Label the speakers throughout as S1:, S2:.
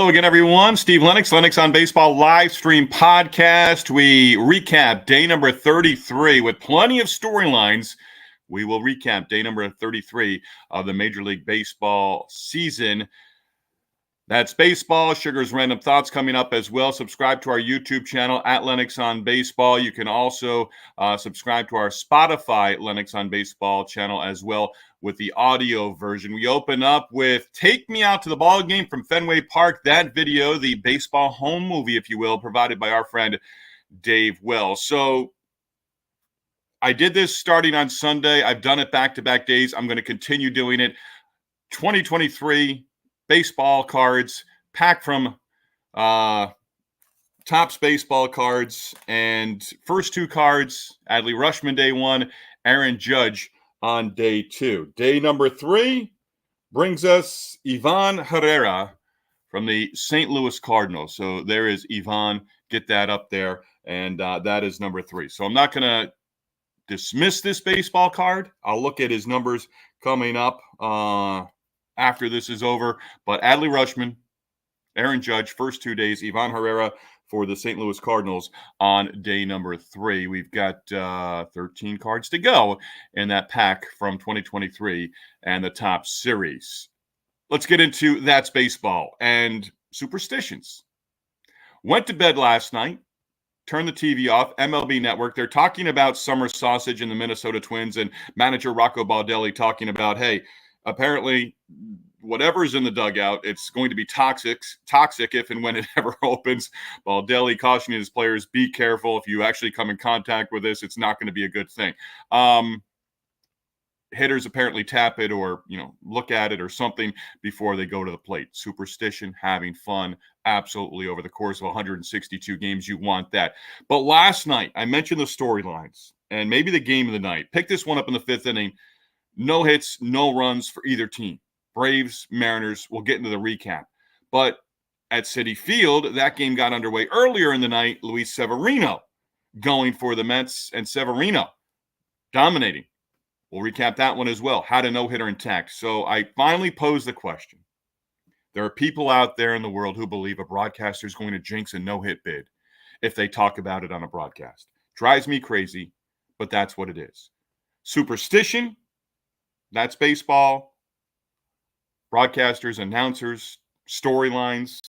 S1: Hello again, everyone. Steve Lennox, Lennox on Baseball live stream podcast. We recap day number 33 with plenty of storylines. We will recap day number 33 of the Major League Baseball season. That's baseball. Sugar's Random Thoughts coming up as well. Subscribe to our YouTube channel at Lennox on Baseball. You can also subscribe to our Spotify Lennox on Baseball channel as well with the audio version. We open up with Take Me Out to the Ball Game from Fenway Park. That video, the baseball home movie, if you will, provided by our friend Dave Wells. So I did this starting on Sunday. I've done it back-to-back days. I'm going to continue doing it. 2023 baseball cards packed from Topps baseball cards, and first two cards, Adley Rutschman day one, Aaron Judge on day two. Day number 3 brings us Ivan Herrera from the St. Louis Cardinals. So there is Ivan. Get that up there, and that is number 3. So I'm not going to dismiss this baseball card. I'll look at his numbers coming up after this is over. But Adley Rutschman, Aaron Judge, first 2 days, Ivan Herrera for the St. Louis Cardinals on day number 3. We've got 13 cards to go in that pack from 2023 and the Topps series. Let's get into That's Baseball and superstitions. Went to bed last night, turned the TV off, MLB Network. They're talking about summer sausage and the Minnesota Twins, and manager Rocco Baldelli talking about, hey, apparently whatever's in the dugout, it's going to be toxic if and when it ever opens. Baldelli cautioning his players, be careful. If you actually come in contact with this, it's not going to be a good thing. Hitters apparently tap it or, look at it or something before they go to the plate. Superstition, having fun, absolutely. Over the course of 162 games, you want that. But last night, I mentioned the storylines and maybe the game of the night. Pick this one up in the 5th inning. No hits, no runs for either team. Braves, Mariners, we'll get into the recap. But at Citi Field, that game got underway earlier in the night. Luis Severino going for the Mets, and Severino dominating. We'll recap that one as well. Had a no-hitter intact. So I finally posed the question. There are people out there in the world who believe a broadcaster is going to jinx a no-hit bid if they talk about it on a broadcast. Drives me crazy, but that's what it is. Superstition, that's baseball. Broadcasters, announcers, storylines,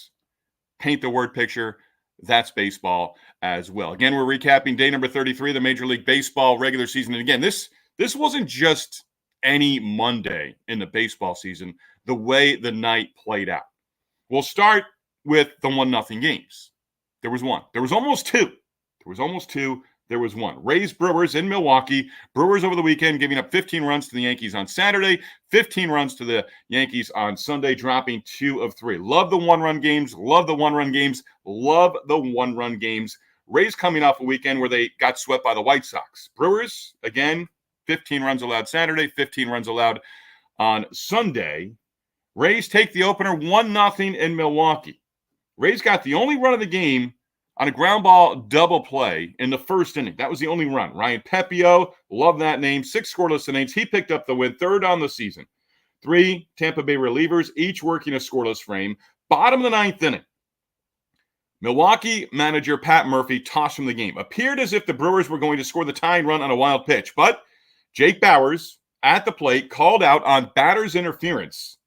S1: paint the word picture, that's baseball as well. Again, we're recapping day number 33 of the Major League Baseball regular season. And again, this wasn't just any Monday in the baseball season, the way the night played out. We'll start with the 1-0 games. There was one. There was almost two. There was one. Rays Brewers in Milwaukee. Brewers over the weekend giving up 15 runs to the Yankees on Saturday, 15 runs to the Yankees on Sunday, dropping 2 of 3. Love the one-run games. Rays coming off a weekend where they got swept by the White Sox. Brewers, again, 15 runs allowed Saturday, 15 runs allowed on Sunday. Rays take the opener 1-0 in Milwaukee. Rays got the only run of the game on a ground ball double play in the first inning. That was the only run. Ryan Pepio, love that name, 6 scoreless innings. He picked up the win, 3rd on the season. 3 Tampa Bay relievers, each working a scoreless frame. Bottom of the 9th inning, Milwaukee manager Pat Murphy tossed from the game. Appeared as if the Brewers were going to score the tying run on a wild pitch, but Jake Bauers at the plate called out on batter's interference.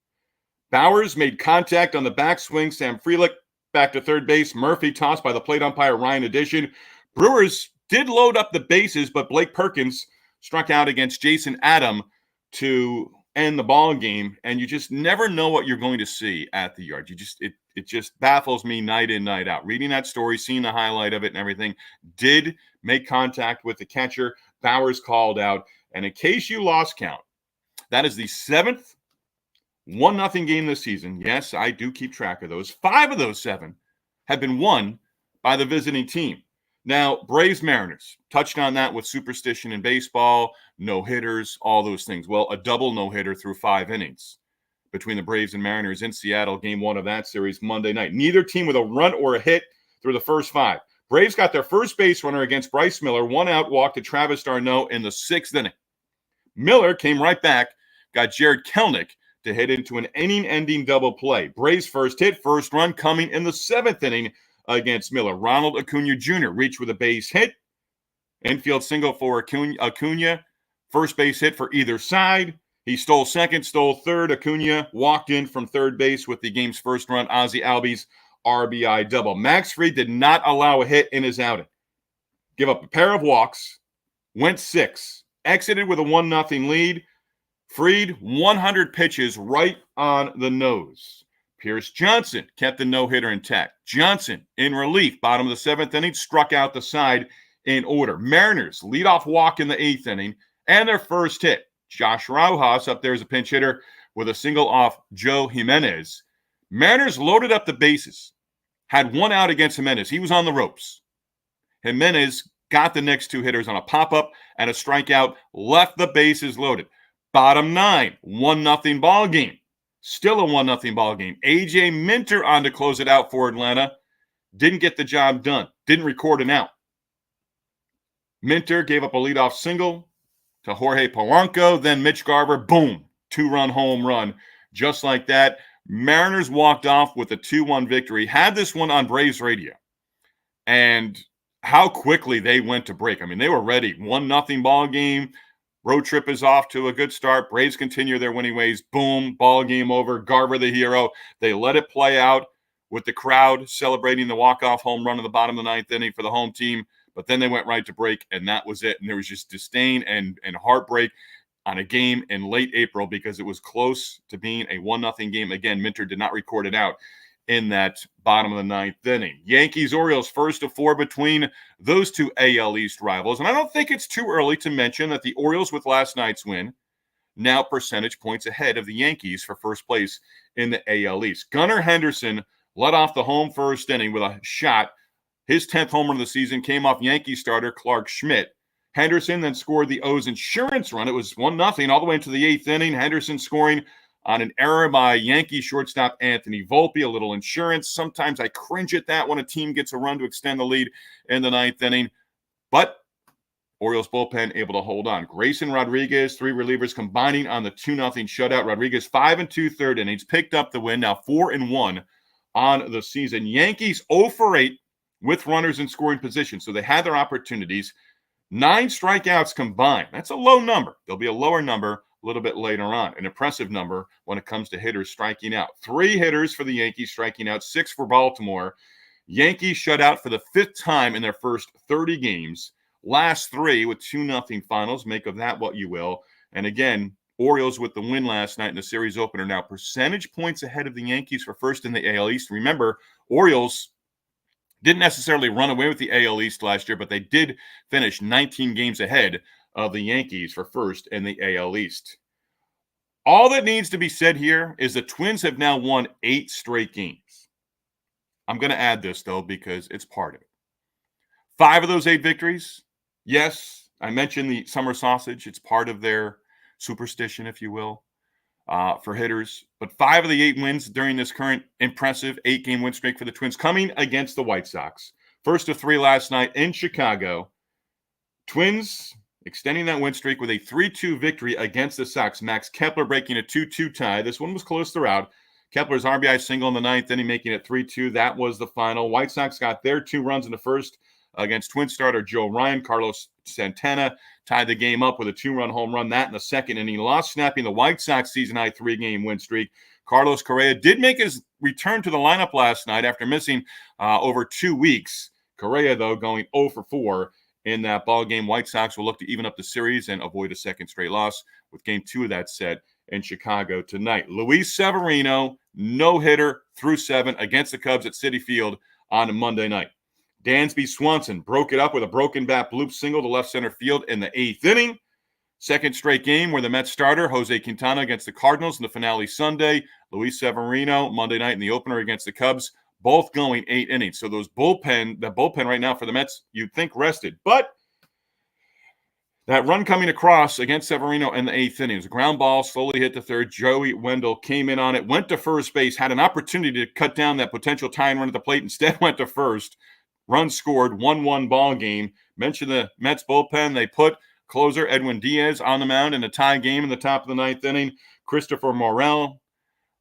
S1: Bauers made contact on the backswing. Sam Frelick back to third base. Murphy tossed by the plate umpire Ryan Addition. Brewers did load up the bases, but Blake Perkins struck out against Jason Adam to end the ball game. And you just never know what you're going to see at the yard. It just baffles me night in, night out. Reading that story, seeing the highlight of it and everything, did make contact with the catcher. Bauers called out. And in case you lost count, that is the 7th 1-0 game this season. Yes, I do keep track of those. 5 of those 7 have been won by the visiting team. Now, Braves Mariners, touched on that with superstition in baseball, no-hitters, all those things. Well, a double no-hitter through 5 innings between the Braves and Mariners in Seattle, game 1 of that series Monday night. Neither team with a run or a hit through the first 5. Braves got their first base runner against Bryce Miller, 1 out walk to Travis d'Arnaud in the 6th inning. Miller came right back, got Jared Kelnick to hit into an inning-ending double play. Braves' first hit, first run coming in the 7th inning against Miller. Ronald Acuna Jr. reached with a base hit. Infield single for Acuna. First base hit for either side. He stole second, stole third. Acuna walked in from third base with the game's first run, Ozzie Albies RBI double. Max Fried did not allow a hit in his outing. Give up a pair of walks, went 6, exited with a 1-0 lead. Fried, 100 pitches right on the nose. Pierce Johnson kept the no-hitter intact. Johnson, in relief, bottom of the 7th inning, struck out the side in order. Mariners leadoff walk in the 8th inning, and their first hit. Josh Rojas up there as a pinch hitter with a single off Joe Jimenez. Mariners loaded up the bases, had one out against Jimenez. He was on the ropes. Jimenez got the next 2 hitters on a pop-up and a strikeout, left the bases loaded. Bottom 9, 1-0 ball game. Still a 1-0 ball game. A.J. Minter on to close it out for Atlanta. Didn't get the job done. Didn't record an out. Minter gave up a leadoff single to Jorge Polanco. Then Mitch Garver, boom, 2-run home run. Just like that, Mariners walked off with a 2-1 victory. Had this one on Braves radio. And how quickly they went to break. I mean, they were ready. 1-0 ball game. Road trip is off to a good start. Braves continue their winning ways. Boom, ball game over. Garver the hero. They let it play out with the crowd celebrating the walk-off home run in the bottom of the 9th inning for the home team. But then they went right to break, and that was it. And there was just disdain and heartbreak on a game in late April because it was close to being a 1-0 game. Again, Minter did not record it out in that bottom of the 9th inning. Yankees-Orioles, first of 4 between those two AL East rivals. And I don't think it's too early to mention that the Orioles, with last night's win, now percentage points ahead of the Yankees for first place in the AL East. Gunnar Henderson led off the home first inning with a shot. His 10th home run of the season came off Yankee starter Clark Schmidt. Henderson then scored the O's insurance run. It was 1-0 all the way into the 8th inning. Henderson scoring on an error by Yankee shortstop Anthony Volpe, a little insurance. Sometimes I cringe at that when a team gets a run to extend the lead in the 9th inning. But Orioles bullpen able to hold on. Grayson Rodriguez, 3 relievers combining on the 2-0 shutout. Rodriguez 5 2/3 innings, picked up the win. Now 4-1 on the season. Yankees 0 for 8 with runners in scoring position. So they had their opportunities. 9 strikeouts combined. That's a low number. There'll be a lower number a little bit later on. An impressive number when it comes to hitters striking out. 3 hitters for the Yankees striking out, 6 for Baltimore. Yankees shut out for the 5th time in their first 30 games. Last 3 with 2-0 finals. Make of that what you will. And again, Orioles with the win last night in the series opener. Now percentage points ahead of the Yankees for first in the AL East. Remember, Orioles didn't necessarily run away with the AL East last year, but they did finish 19 games ahead of the Yankees for first in the AL East. All that needs to be said here is the Twins have now won 8 straight games. I'm going to add this, though, because it's part of it. 5 of those 8 victories, yes, I mentioned the summer sausage. It's part of their superstition, if you will, for hitters. But 5 of the 8 wins during this current impressive 8-game win streak for the Twins coming against the White Sox. First of 3 last night in Chicago. Twins extending that win streak with a 3-2 victory against the Sox. Max Kepler breaking a 2-2 tie. This one was close throughout. Kepler's RBI single in the 9th inning, making it 3-2. That was the final. White Sox got their 2 runs in the first against Twins starter Joe Ryan. Carlos Santana tied the game up with a 2-run home run. That in the 2nd inning. Lost, snapping the White Sox season-high 3-game win streak. Carlos Correa did make his return to the lineup last night after missing over 2 weeks. Correa, though, going 0 for 4 in that ball game. White Sox will look to even up the series and avoid a second straight loss with game 2 of that set in Chicago tonight. Luis Severino, no-hitter through 7 against the Cubs at Citi Field on Monday night. Dansby Swanson broke it up with a broken bat bloop single to left center field in the 8th inning. Second straight game where the Mets starter, Jose Quintana, against the Cardinals in the finale Sunday. Luis Severino, Monday night in the opener against the Cubs, both going 8 innings. So the bullpen right now for the Mets, you'd think rested. But that run coming across against Severino in the 8th inning. It was a ground ball, slowly hit the third. Joey Wendell came in on it, went to first base, had an opportunity to cut down that potential tying run at the plate, instead went to first. Run scored, 1-1 ball game. Mentioned the Mets bullpen. They put Closer Edwin Diaz on the mound in a tie game in the top of the ninth inning. Christopher Morel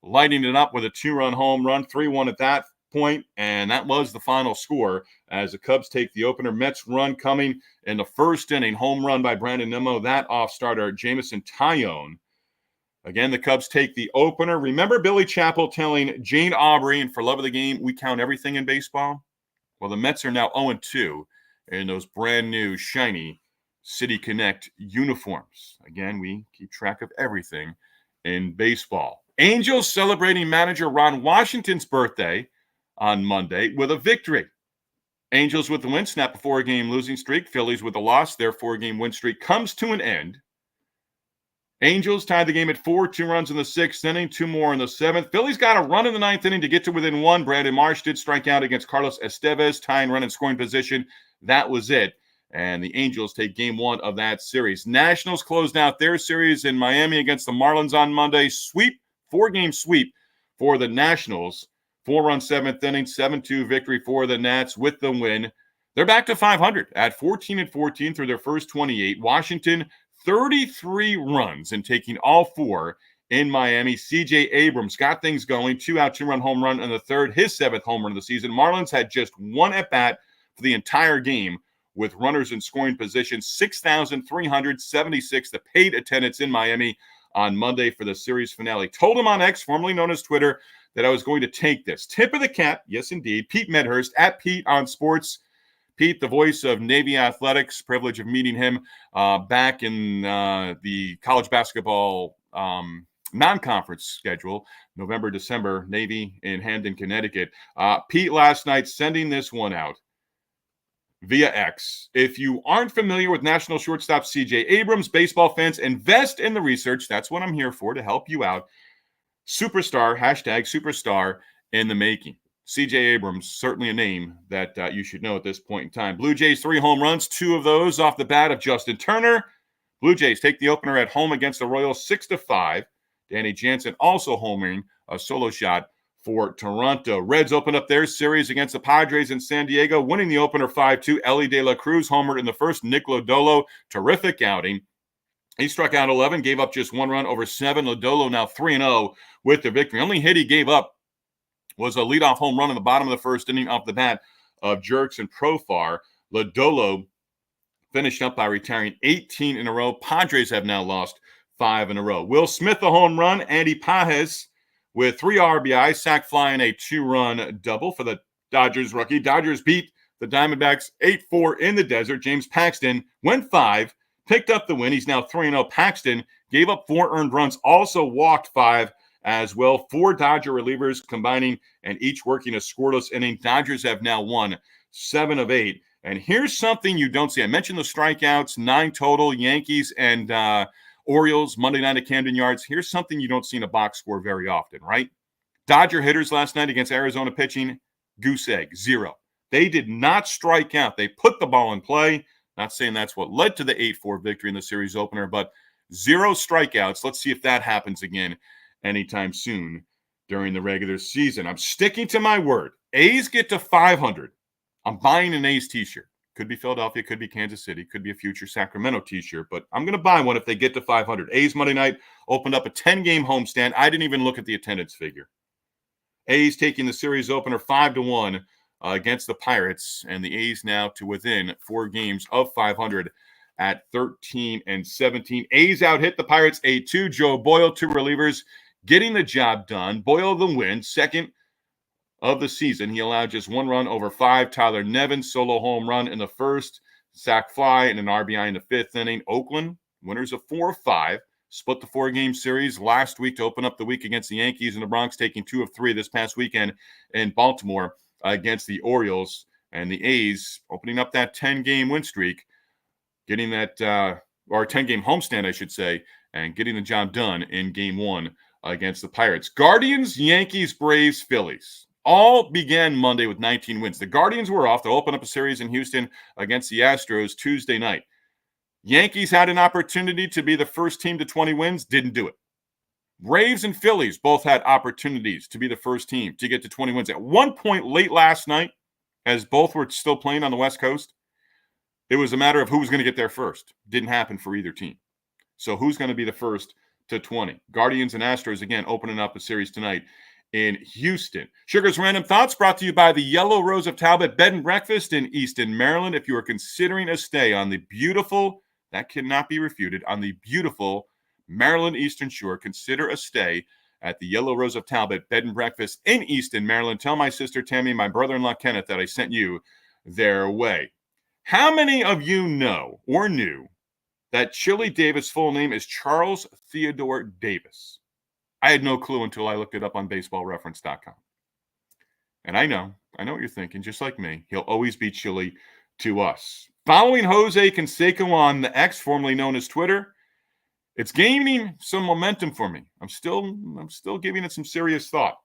S1: lighting it up with a 2-run home run, 3-1 at that point, and that was the final score as the Cubs take the opener. Mets run coming in the first inning, home run by Brandon Nimmo. That off starter, Jamison Tyone. Again, the Cubs take the opener. Remember Billy Chappell telling Jane Aubrey, and for love of the game, we count everything in baseball? Well, the Mets are now 0-2 in those brand new, shiny City Connect uniforms. Again, we keep track of everything in baseball. Angels celebrating manager Ron Washington's birthday on Monday with a victory. Angels with the win, snap a 4-game losing streak. Phillies with the loss. Their 4-game win streak comes to an end. Angels tied the game at 4, 2 runs in the 6th inning, 2 more in the 7th. Phillies got a run in the 9th inning to get to within 1. Brandon Marsh did strike out against Carlos Estevez, tying run and scoring position. That was it. And the Angels take game 1 of that series. Nationals closed out their series in Miami against the Marlins on Monday. Sweep, 4-game sweep for the Nationals. 4-run 7th inning, 7-2 victory for the Nats with the win. They're back to 500 at 14-14 through their first 28. Washington 33 runs and taking all 4 in Miami. C.J. Abrams got things going. 2-out, 2-run home run in the 3rd, his 7th home run of the season. Marlins had just 1 at-bat for the entire game with runners in scoring position. 6,376, the paid attendance in Miami on Monday for the series finale. Told him on X, formerly known as Twitter, that I was going to take this. Tip of the cap, yes indeed, Pete Medhurst, at Pete on Sports. Pete, the voice of Navy Athletics, privilege of meeting him back in the college basketball non-conference schedule, November, December, Navy in Hamden, Connecticut. Pete last night sending this one out via X. If you aren't familiar with national shortstop C.J. Abrams, baseball fans, invest in the research. That's what I'm here for, to help you out. Superstar, hashtag superstar in the making. C.J. Abrams, certainly a name that you should know at this point in time. Blue Jays, 3 home runs, 2 of those off the bat of Justin Turner. Blue Jays take the opener at home against the Royals 6-5. Danny Jansen also homering a solo shot for Toronto. Reds open up their series against the Padres in San Diego, winning the opener 5-2. Ellie De La Cruz homered in the first. Nick Lodolo, terrific outing. He struck out 11, gave up just 1 run over 7. Lodolo now 3-0 with the victory. Only hit he gave up was a leadoff home run in the bottom of the first inning off the bat of Jerks and Profar. Lodolo finished up by retiring 18 in a row. Padres have now lost 5 in a row. Will Smith a home run. Andy Pajes with 3 RBIs, sac fly and a 2-run double for the Dodgers rookie. Dodgers beat the Diamondbacks 8-4 in the desert. James Paxton went 5, picked up the win. He's now 3-0. Paxton gave up 4 earned runs, also walked 5 as well. 4 Dodger relievers combining and each working a scoreless inning. Dodgers have now won 7 of 8. And here's something you don't see. I mentioned the strikeouts, 9 total, Yankees and Orioles, Monday night at Camden Yards. Here's something you don't see in a box score very often, right? Dodger hitters last night against Arizona pitching, goose egg, 0. They did not strike out. They put the ball in play. Not saying that's what led to the 8-4 victory in the series opener, but 0 strikeouts. Let's see if that happens again anytime soon during the regular season. I'm sticking to my word. A's get to 500. I'm buying an A's t-shirt. Could be Philadelphia, could be Kansas City, could be a future Sacramento t-shirt, but I'm going to buy one if they get to 500. A's Monday night opened up a 10-game homestand. I didn't even look at the attendance figure. A's taking the series opener 5-1 against the Pirates, and the A's now to within 4 games of 500 at 13-17. A's out hit the Pirates 8-2. Joe Boyle, 2 relievers, getting the job done. Boyle the win, second of the season. He allowed just 1 run over 5. Tyler Nevin, solo home run in the first, sac fly, and an RBI in the 5th inning. Oakland, winners of 4-5, split the 4-game series last week to open up the week against the Yankees in the Bronx, taking 2 of 3 this past weekend in Baltimore against the Orioles. And the A's opening up that 10-game win streak, getting that, or 10-game homestand, I should say, and getting the job done in Game 1 against the Pirates. Guardians, Yankees, Braves, Phillies all began Monday with 19 wins. The Guardians were off to open up a series in Houston against the Astros Tuesday night. Yankees had an opportunity to be the first team to 20 wins, didn't do it. Braves and Phillies both had opportunities to be the first team to get to 20 wins. At one point late last night, as both were still playing on the West Coast, It was a matter of who was going to get there first. Didn't happen for either team. So who's going to be the first to 20? Guardians and Astros, again, opening up a series tonight in Houston. Sugar's Random Thoughts brought to you by the Yellow Rose of Talbot Bed and Breakfast in Easton, Maryland. If you are considering a stay on the beautiful, that cannot be refuted, on the beautiful Maryland Eastern Shore, consider a stay at the Yellow Rose of Talbot Bed and Breakfast in Easton, Maryland. Tell my sister Tammy, my brother-in-law Kenneth, that I sent you their way. How many of you know or knew that Chili Davis' full name is Charles Theodore Davis? I had no clue until I looked it up on baseballreference.com. And I know what you're thinking, just like me. He'll always be Chili to us. Following Jose Canseco on the X, formerly known as Twitter, it's gaining some momentum for me. I'm still giving it some serious thought.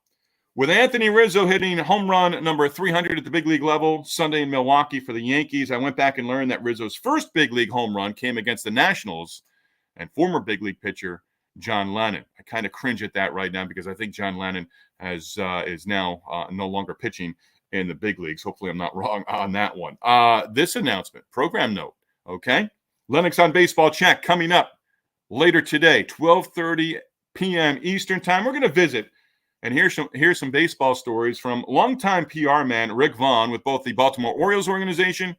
S1: With Anthony Rizzo hitting home run number 300 at the big league level Sunday in Milwaukee for the Yankees, I went back and learned that Rizzo's first big league home run came against the Nationals and former big league pitcher John Lennon. I kind of cringe at that right now because I think John Lennon is now no longer pitching in the big leagues. Hopefully I'm not wrong on that one. This announcement, program note, okay? Lennox on Baseball check coming up later today, 12:30 p.m. Eastern time. We're going to visit and here's some baseball stories from longtime PR man Rick Vaughn with both the Baltimore Orioles organization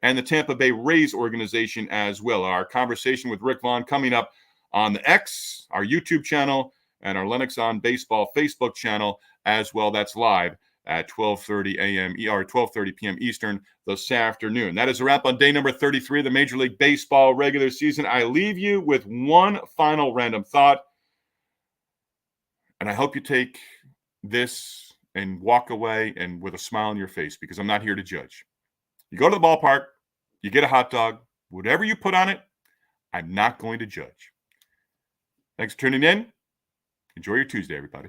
S1: and the Tampa Bay Rays organization as well. Our conversation with Rick Vaughn coming up on the X, our YouTube channel, and our Lennox on Baseball Facebook channel as well. That's live at 12:30 a.m. or 12:30 p.m. Eastern this afternoon. That is a wrap on day number 33 of the Major League Baseball regular season. I leave you with one final random thought. And I hope you take this and walk away and with a smile on your face, because I'm not here to judge. You go to the ballpark, you get a hot dog, whatever you put on it, I'm not going to judge. Thanks for tuning in. Enjoy your Tuesday, everybody.